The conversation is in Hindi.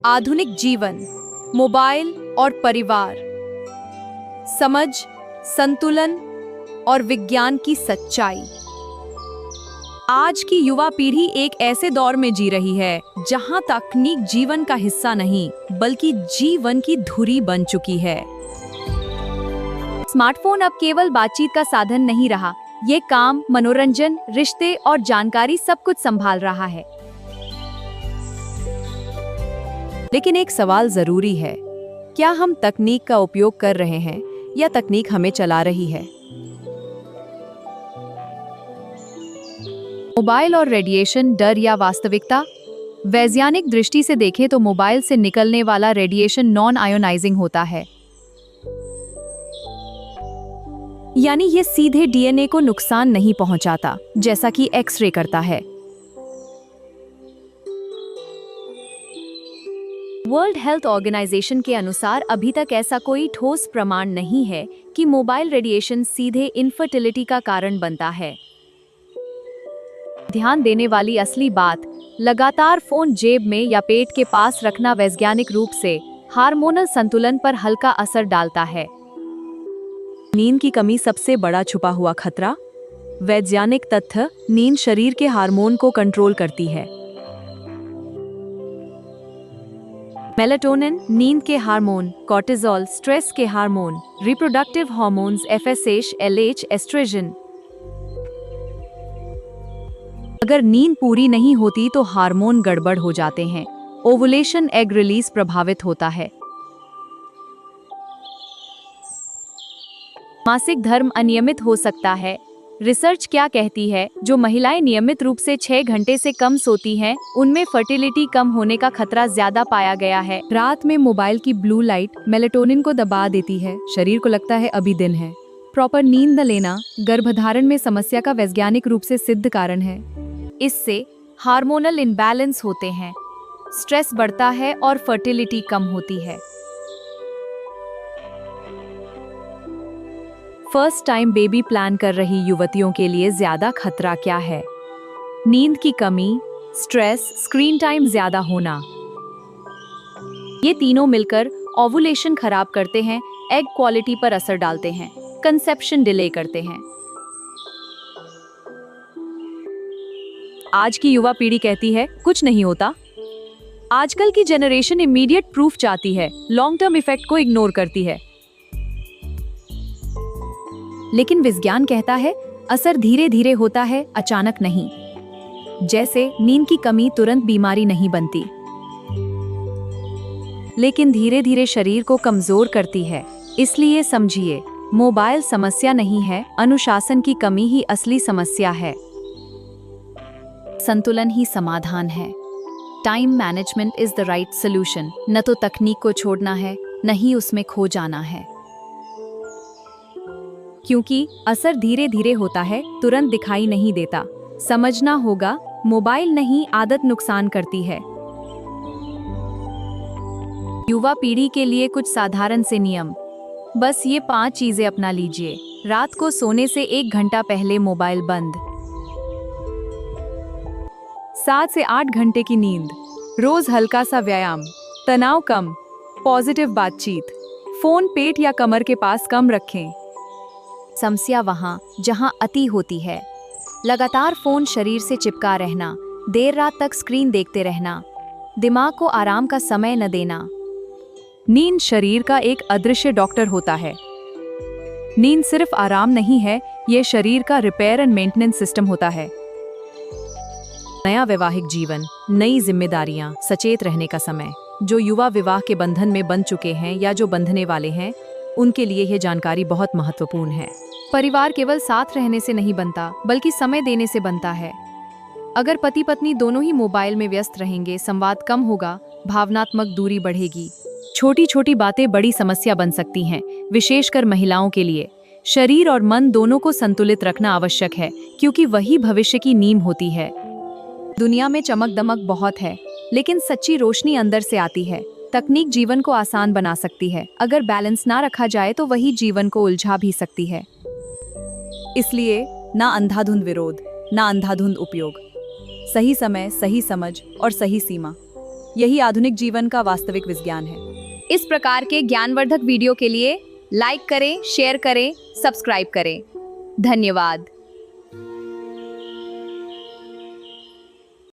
आधुनिक जीवन, मोबाइल और परिवार, समझ, संतुलन और विज्ञान की सच्चाई। आज की युवा पीढ़ी एक ऐसे दौर में जी रही है जहां तकनीक जीवन का हिस्सा नहीं बल्कि जीवन की धुरी बन चुकी है। स्मार्टफोन अब केवल बातचीत का साधन नहीं रहा, ये काम, मनोरंजन, रिश्ते और जानकारी सब कुछ संभाल रहा है। लेकिन एक सवाल जरूरी है, क्या हम तकनीक का उपयोग कर रहे हैं या तकनीक हमें चला रही है? मोबाइल और रेडिएशन, डर या वास्तविकता? वैज्ञानिक दृष्टि से देखें तो मोबाइल से निकलने वाला रेडिएशन नॉन आयोनाइजिंग होता है, यानी ये सीधे डीएनए को नुकसान नहीं पहुंचाता जैसा कि एक्सरे करता है। वर्ल्ड हेल्थ ऑर्गेनाइजेशन के अनुसार अभी तक ऐसा कोई ठोस प्रमाण नहीं है कि मोबाइल रेडिएशन सीधे इनफर्टिलिटी का कारण बनता है। ध्यान देने वाली असली बात, लगातार फोन जेब में या पेट के पास रखना वैज्ञानिक रूप से हार्मोनल संतुलन पर हल्का असर डालता है। नींद की कमी सबसे बड़ा छुपा हुआ खतरा? वैज्ञानिक तथ्य, नींद शरीर के हार्मोन को कंट्रोल करती है। मेलाटोनिन, नींद के हार्मोन, कॉर्टिसोल, स्ट्रेस के hormone, reproductive hormones, FSH, LH, estrogen. अगर नींद पूरी नहीं होती तो हार्मोन गड़बड़ हो जाते हैं, ओवुलेशन, एग रिलीज प्रभावित होता है। मासिक धर्म अनियमित हो सकता है। रिसर्च क्या कहती है? जो महिलाएं नियमित रूप से 6 घंटे से कम सोती हैं, उनमें फर्टिलिटी कम होने का खतरा ज्यादा पाया गया है। रात में मोबाइल की ब्लू लाइट मेलाटोनिन को दबा देती है, शरीर को लगता है अभी दिन है। प्रॉपर नींद न लेना गर्भधारण में समस्या का वैज्ञानिक रूप से सिद्ध कारण है। इससे हार्मोनल इम्बैलेंस होते हैं, स्ट्रेस बढ़ता है और फर्टिलिटी कम होती है। फर्स्ट टाइम बेबी प्लान कर रही युवतियों के लिए ज्यादा खतरा क्या है? नींद की कमी, स्ट्रेस, स्क्रीन टाइम ज्यादा होना। ये तीनों मिलकर ओवुलेशन खराब करते हैं, एग क्वालिटी पर असर डालते हैं, कंसेप्शन डिले करते हैं। आज की युवा पीढ़ी कहती है कुछ नहीं होता। आजकल की जनरेशन इमीडिएट प्रूफ चाहती है, लॉन्ग टर्म इफेक्ट को इग्नोर करती है। लेकिन विज्ञान कहता है असर धीरे धीरे होता है, अचानक नहीं। जैसे नींद की कमी तुरंत बीमारी नहीं बनती, लेकिन धीरे धीरे शरीर को कमजोर करती है। इसलिए समझिए, मोबाइल समस्या नहीं है, अनुशासन की कमी ही असली समस्या है। संतुलन ही समाधान है। Time management is the right solution. न तो तकनीक को छोड़ना है, न ही उसमें खो जाना है, क्योंकि असर धीरे धीरे होता है, तुरंत दिखाई नहीं देता। समझना होगा, मोबाइल नहीं, आदत नुकसान करती है। युवा पीढ़ी के लिए कुछ साधारण से नियम, बस ये 5 चीजें अपना लीजिए। रात को सोने से 1 घंटा पहले मोबाइल बंद। 7 से 8 घंटे की नींद। रोज हल्का सा व्यायाम। तनाव कम, पॉजिटिव बातचीत। फोन पेट या कमर के पास कम रखें। समस्या वहाँ जहाँ अति होती है। लगातार फोन शरीर से चिपका रहना, देर रात तक स्क्रीन देखते रहना, दिमाग को आराम का समय न देना। नींद शरीर का एक अदृश्य डॉक्टर होता है। नींद सिर्फ आराम नहीं है, ये शरीर का रिपेयर एंड मेंटेनेंस सिस्टम होता है। नया वैवाहिक जीवन, नई जिम्मेदारियां, सचेत रहने का समय। जो युवा विवाह के बंधन में बंध चुके हैं या जो बंधने वाले हैं, उनके लिए यह जानकारी बहुत महत्वपूर्ण है। परिवार केवल साथ रहने से नहीं बनता, बल्कि समय देने से बनता है। अगर पति पत्नी दोनों ही मोबाइल में व्यस्त रहेंगे, संवाद कम होगा, भावनात्मक दूरी बढ़ेगी। छोटी छोटी बातें बड़ी समस्या बन सकती हैं, विशेषकर महिलाओं के लिए। शरीर और मन दोनों को संतुलित रखना आवश्यक है, क्योंकि वही भविष्य की नींव होती है। दुनिया में चमक दमक बहुत है, लेकिन सच्ची रोशनी अंदर से आती है। तकनीक जीवन को आसान बना सकती है, अगर बैलेंस ना रखा जाए तो वही जीवन को उलझा भी सकती है। इसलिए ना अंधाधुंध विरोध, ना अंधाधुंध उपयोग। सही समय, सही समझ और सही सीमा। यही आधुनिक जीवन का वास्तविक विज्ञान है। इस प्रकार के ज्ञानवर्धक वीडियो के लिए लाइक करें, शेयर करें, सब्सक्राइब करें। धन्यवाद।